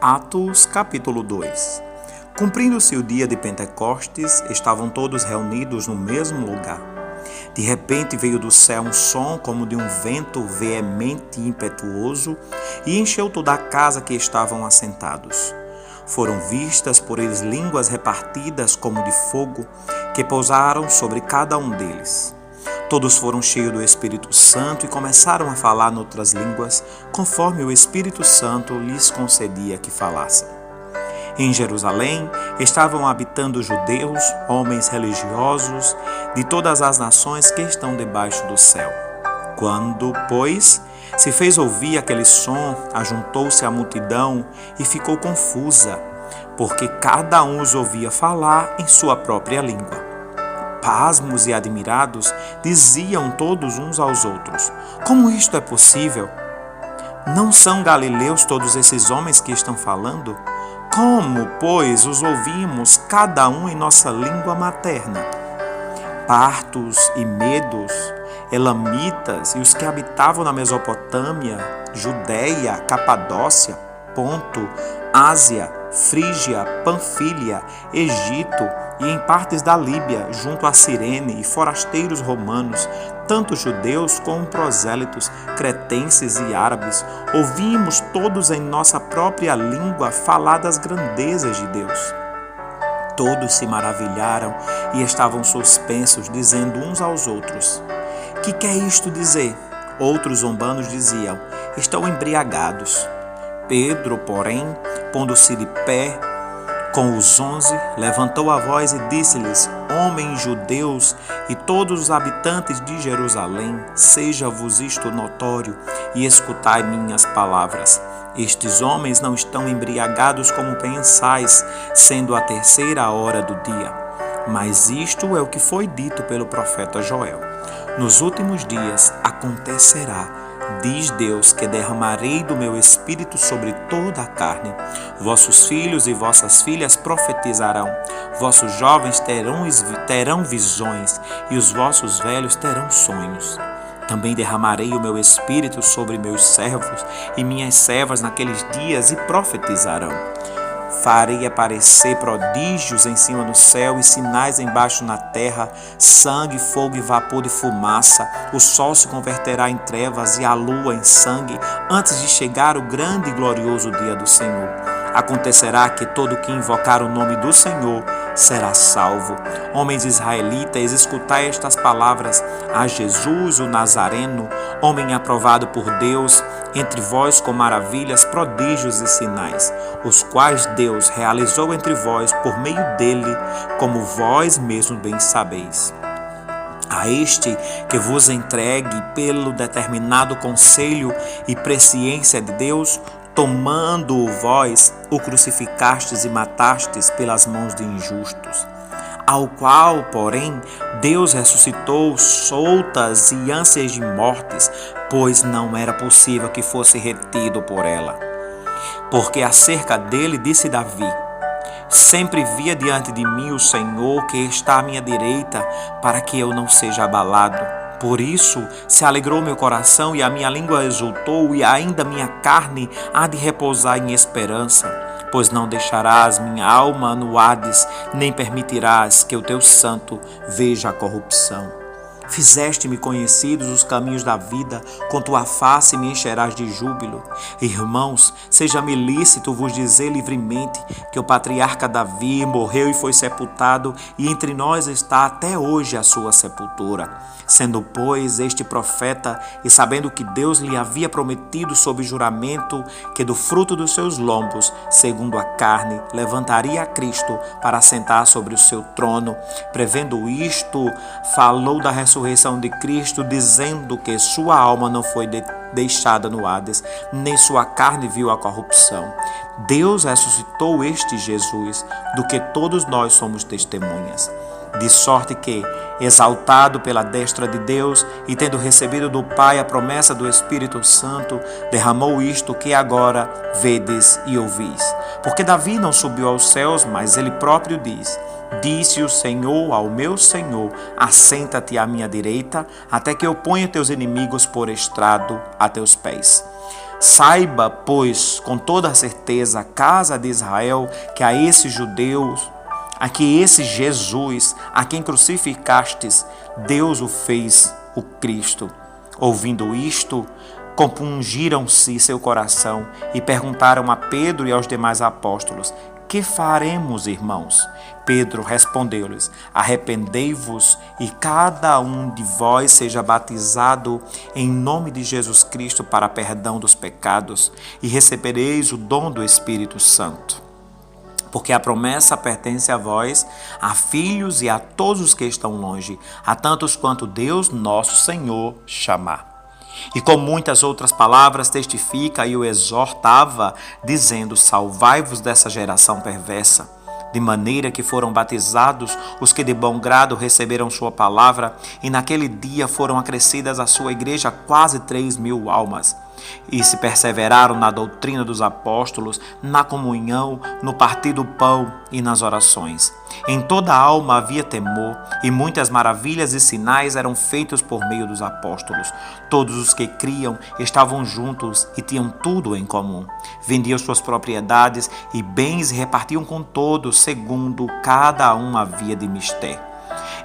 Atos capítulo 2. Cumprindo-se o dia de Pentecostes, estavam todos reunidos no mesmo lugar. De repente veio do céu um som como de um vento veemente e impetuoso e encheu toda a casa que estavam assentados. Foram vistas por eles línguas repartidas como de fogo, que pousaram sobre cada um deles. Todos foram cheios do Espírito Santo e começaram a falar noutras línguas, conforme o Espírito Santo lhes concedia que falassem. Em Jerusalém estavam habitando judeus, homens religiosos, de todas as nações que estão debaixo do céu. Quando, pois, se fez ouvir aquele som, ajuntou-se a multidão e ficou confusa, porque cada um os ouvia falar em sua própria língua. Pasmos e admirados, diziam todos uns aos outros: como isto é possível? Não são galileus todos esses homens que estão falando? Como, pois, os ouvimos cada um em nossa língua materna? Partos e medos, elamitas e os que habitavam na Mesopotâmia, Judéia, Capadócia, Ponto, Ásia, Frígia, Panfília, Egito e em partes da Líbia, junto a Cirene, e forasteiros romanos, tanto judeus como prosélitos, cretenses e árabes, ouvimos todos em nossa própria língua falar das grandezas de Deus. Todos se maravilharam e estavam suspensos, dizendo uns aos outros: que quer isto dizer? Outros zombando diziam: estão embriagados. Pedro, porém, pondo-se de pé com os 11, levantou a voz e disse-lhes: homens judeus e todos os habitantes de Jerusalém, seja-vos isto notório e escutai minhas palavras. Estes homens não estão embriagados como pensais, sendo a 3ª hora do dia. Mas isto é o que foi dito pelo profeta Joel. Nos últimos dias acontecerá, diz Deus, que derramarei do meu espírito sobre toda a carne. Vossos filhos e vossas filhas profetizarão, vossos jovens terão visões e os vossos velhos terão sonhos. Também derramarei o meu espírito sobre meus servos e minhas servas naqueles dias e profetizarão. Farei aparecer prodígios em cima do céu e sinais embaixo na terra, sangue, fogo e vapor de fumaça. O sol se converterá em trevas e a lua em sangue, antes de chegar o grande e glorioso dia do Senhor. Acontecerá que todo que invocar o nome do Senhor será salvo. Homens israelitas, escutai estas palavras: a Jesus, o Nazareno, homem aprovado por Deus, entre vós com maravilhas, prodígios e sinais, os quais Deus realizou entre vós por meio dele, como vós mesmos bem sabeis. A este que vos entregue pelo determinado conselho e presciência de Deus, tomando-o vós, o crucificastes e matastes pelas mãos de injustos. Ao qual, porém, Deus ressuscitou soltas e ânsias de mortes, pois não era possível que fosse retido por ela. Porque acerca dele disse Davi: sempre via diante de mim o Senhor que está à minha direita, para que eu não seja abalado. Por isso se alegrou meu coração e a minha língua exultou, e ainda minha carne há de repousar em esperança. Pois não deixarás minha alma no Hades, nem permitirás que o teu santo veja a corrupção. Fizeste-me conhecidos os caminhos da vida, com tua face me encherás de júbilo. Irmãos, seja-me lícito vos dizer livremente que o patriarca Davi morreu e foi sepultado, e entre nós está até hoje a sua sepultura. Sendo, pois, este profeta, e sabendo que Deus lhe havia prometido sob juramento que do fruto dos seus lombos, segundo a carne, levantaria a Cristo para assentar sobre o seu trono, prevendo isto, falou da ressurreição de Cristo, dizendo que sua alma não foi deixada no Hades, nem sua carne viu a corrupção. Deus ressuscitou este Jesus, do que todos nós somos testemunhas. De sorte que, exaltado pela destra de Deus e tendo recebido do Pai a promessa do Espírito Santo, derramou isto que agora vedes e ouvis. Porque Davi não subiu aos céus, mas ele próprio diz: disse o Senhor ao meu Senhor: assenta-te à minha direita, até que eu ponha teus inimigos por estrado a teus pés. Saiba, pois, com toda certeza, a casa de Israel, que a esses judeus, a que esse Jesus, a quem crucificastes, Deus o fez o Cristo. Ouvindo isto, compungiram-se seu coração e perguntaram a Pedro e aos demais apóstolos: que faremos, irmãos? Pedro respondeu-lhes: arrependei-vos e cada um de vós seja batizado em nome de Jesus Cristo para perdão dos pecados e recebereis o dom do Espírito Santo. Porque a promessa pertence a vós, a filhos e a todos os que estão longe, a tantos quanto Deus nosso Senhor chamar. E com muitas outras palavras testifica e o exortava, dizendo: salvai-vos dessa geração perversa. De maneira que foram batizados os que de bom grado receberam sua palavra, e naquele dia foram acrescidas à sua igreja quase 3.000 almas. E se perseveraram na doutrina dos apóstolos, na comunhão, no partir do pão e nas orações. Em toda a alma havia temor, e muitas maravilhas e sinais eram feitos por meio dos apóstolos. Todos os que criam estavam juntos e tinham tudo em comum. Vendiam suas propriedades e bens e repartiam com todos, segundo cada um havia de mister.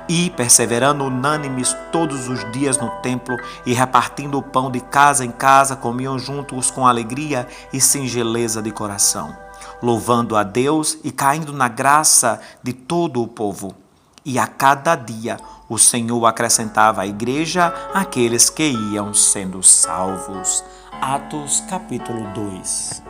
E, perseverando unânimes todos os dias no templo e repartindo o pão de casa em casa, comiam juntos com alegria e singeleza de coração, louvando a Deus e caindo na graça de todo o povo. E a cada dia o Senhor acrescentava à igreja aqueles que iam sendo salvos. Atos capítulo 2.